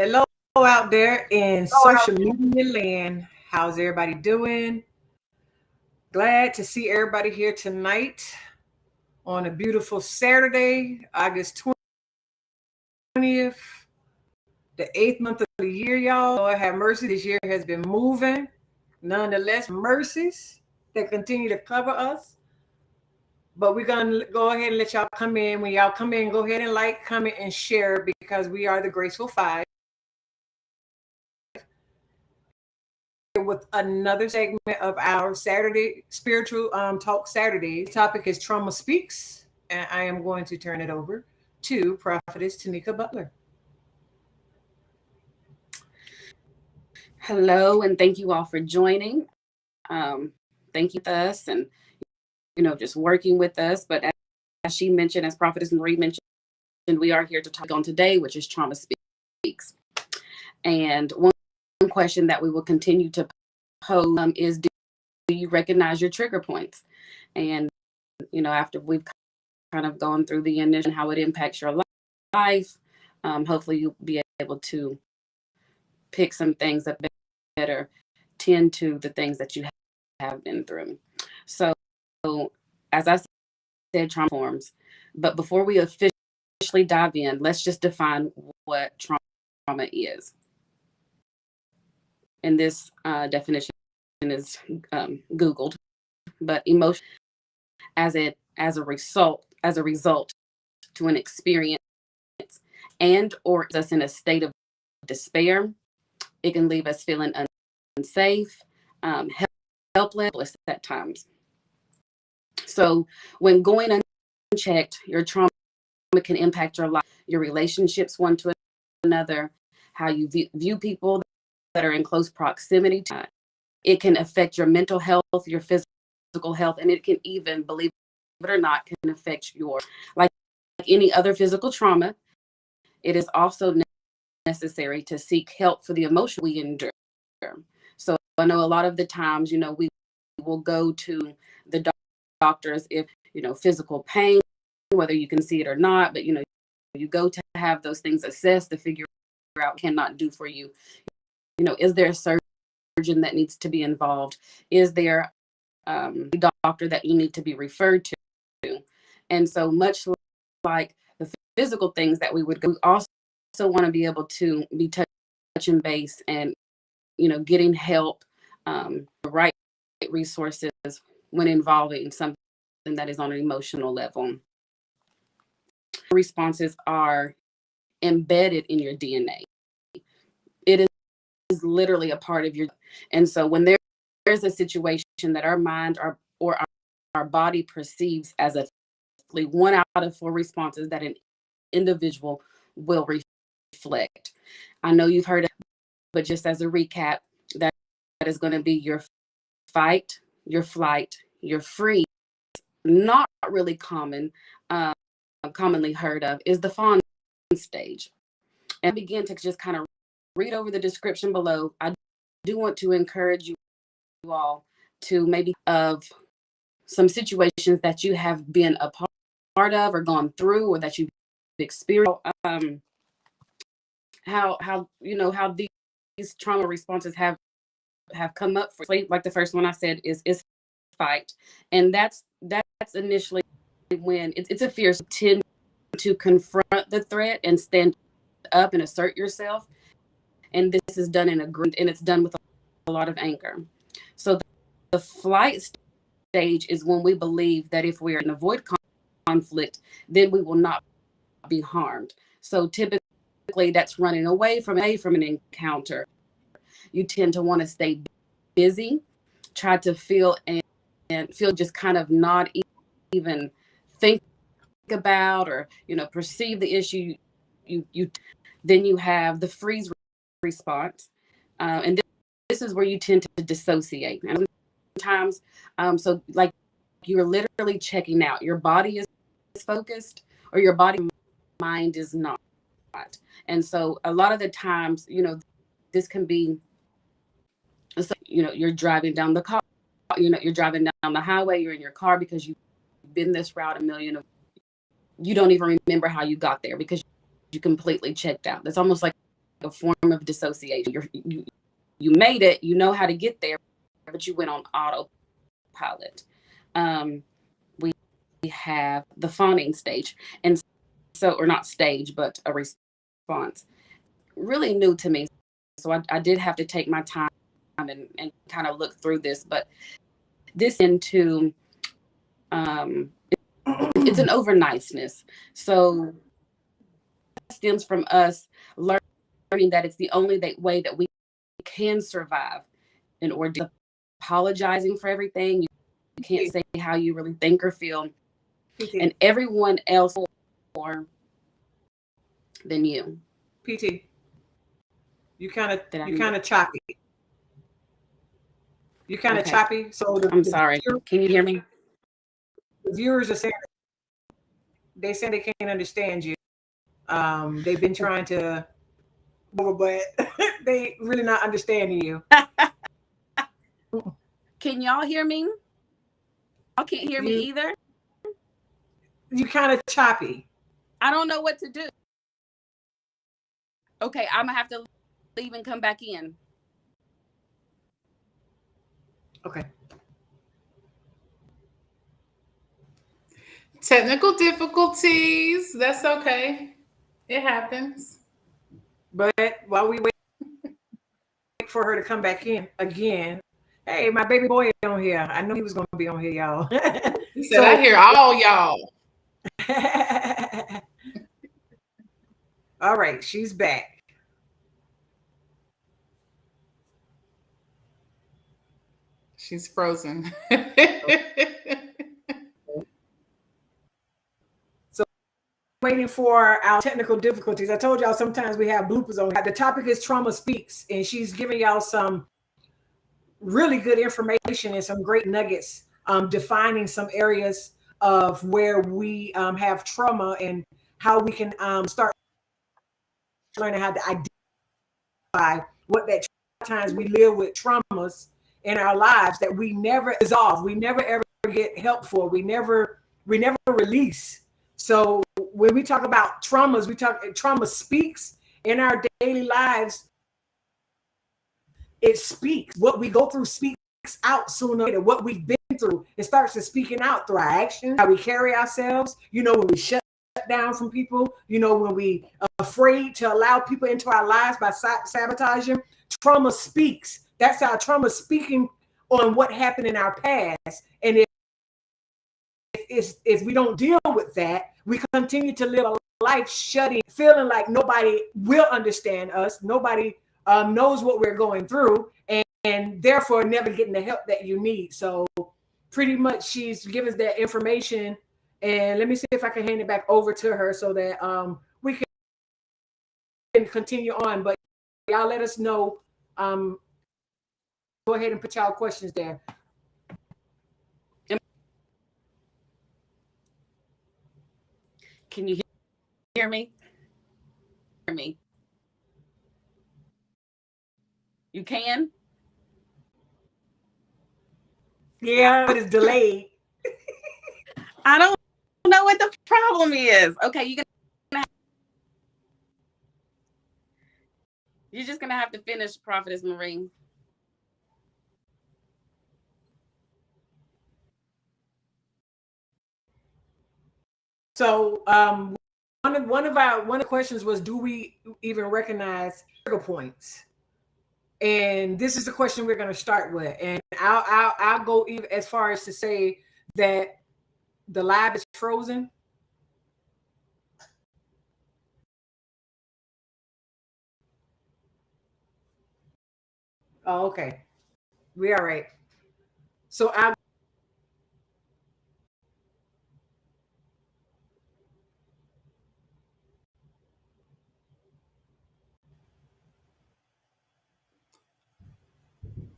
Hello out there in social media land. How's everybody doing? Glad to see everybody here tonight on a beautiful Saturday, August 20th, the 8th month of the year, y'all. Lord have mercy. This year has been moving. Nonetheless, mercies that continue to cover us. But we're going to go ahead and let y'all come in. When y'all come in, go ahead and like, comment, and share because we are the Graceful Five. With another segment of our Saturday spiritual talk Saturday. The topic is Trauma Speaks, and I am going to turn it over to Prophetess Tanika Butler. Hello, and thank you all for joining. Thank you with us and just working with us. But as she mentioned, as Prophetess Marie mentioned, we are here to talk on today, which is Trauma Speaks. And one question that we will continue to pose is, do you recognize your trigger points? And after we've kind of gone through the initial how it impacts your life, hopefully you'll be able to pick some things that better tend to the things that you have been through. So as I said, trauma forms. But before we officially dive in, let's just define what trauma is. And this definition is Googled, but emotion as a result to an experience and or us in a state of despair. It can leave us feeling unsafe, helpless at times. So when going unchecked, your trauma can impact your life, your relationships one to another, how you view people that are in close proximity to. It can affect your mental health, your physical health, and it can even, believe it or not, can affect your, like any other physical trauma. It is also necessary to seek help for the emotion we endure. So I know a lot of the times, we will go to the doctors if, physical pain, whether you can see it or not, but, you go to have those things assessed to figure out cannot do for you. Is there a surgeon that needs to be involved? Is there a doctor that you need to be referred to? And so much like the physical things that we would go, we also want to be able to be touching base and, getting help, the right resources when involving something that is on an emotional level. Responses are embedded in your DNA. It is literally a part of your, and so when there's a situation that our mind or our body perceives as a 1 out of 4 responses that an individual will reflect. I know you've heard it, but just as a recap, that is going to be your fight, your flight, your freeze. Not really commonly heard of is the fawn stage. And begin to just kind of read over the description below. I do want to encourage you all to maybe of some situations that you have been a part of or gone through or that you've experienced. How these trauma responses have come up for, like the first one I said is fight, and that's initially when it's a fear. Tend to confront the threat and stand up and assert yourself, and this is done and it's done with a lot of anger. So the flight stage is when we believe that if we are in avoid conflict, then we will not be harmed. So typically that's running away from an encounter. You tend to want to stay busy, try to feel and feel just kind of not even think about or perceive the issue. You then you have the freeze response, and this is where you tend to dissociate. And sometimes, so like you're literally checking out. Your body is focused, or your mind is not. And so a lot of the times, this can be, you're driving down the car, you're driving down the highway, you're in your car because you've been this route a million of, you don't even remember how you got there because you completely checked out. That's almost like a form of dissociation. You made it, you know how to get there, but you went on autopilot. We have the fawning stage. And so, or not stage, but a response. Really new to me. So I did have to take my time and kind of look through this, but this into, it's an over-niceness. So it stems from us learning that it's the only way that we can survive in order to apologizing for everything. You can't say how you really think or feel. PT. And everyone else more than you. PT. You kind of choppy. You kind of choppy. So I'm sorry. Can you hear me? The viewers are saying they can't understand you. They've been trying to, but they really not understanding you. Can y'all hear me? Y'all can't hear me either? You kind of choppy. I don't know what to do. Okay, I'm gonna have to leave and come back in. Okay. Technical difficulties. That's okay. It happens. But while we wait for her to come back in again, hey, my baby boy is on here. I knew he was going to be on here, y'all. He said, I hear all y'all. All right, she's back. She's frozen. So waiting for our technical difficulties. I told y'all sometimes we have bloopers on. The topic is Trauma Speaks, and she's giving y'all some really good information and some great nuggets, defining some areas of where we have trauma and how we can start learning how to identify what that times we live with traumas in our lives that we never resolve, we never ever get help for, we never release. So when we talk about traumas, trauma speaks in our daily lives. It speaks. What we go through speaks out sooner or later. What we've been through, it starts to speaking out through our actions, how we carry ourselves. You know, when we shut down from people, you know, when we are afraid to allow people into our lives by sabotaging. Trauma speaks. That's our trauma speaking on what happened in our past. And if we don't deal with that, we continue to live a life feeling like nobody will understand us. Nobody knows what we're going through, and therefore never getting the help that you need. So pretty much she's given us that information, and let me see if I can hand it back over to her so that we can continue on. But y'all let us know. Go ahead and put y'all questions there. Can you hear me? Hear me? You can? Yeah, but it's delayed. I don't know what the problem is. Okay, you're just gonna have to finish, Prophetess Marine. So one of the questions was, do we even recognize trigger points? And this is the question we're going to start with. And I'll go even as far as to say that the live is frozen. Oh, okay. We are right. So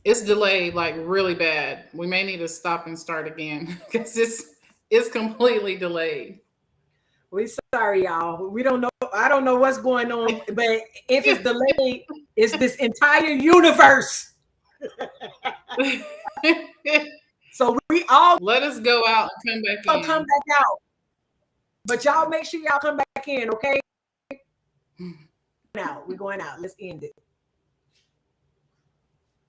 It's delayed like really bad. We may need to stop and start again because it's completely delayed. We sorry, y'all. We don't know. I don't know what's going on, but if it's delayed, it's this entire universe. So we all let us go out and come back in. Come back out. But y'all make sure y'all come back in, okay? out. We're going out. Let's end it.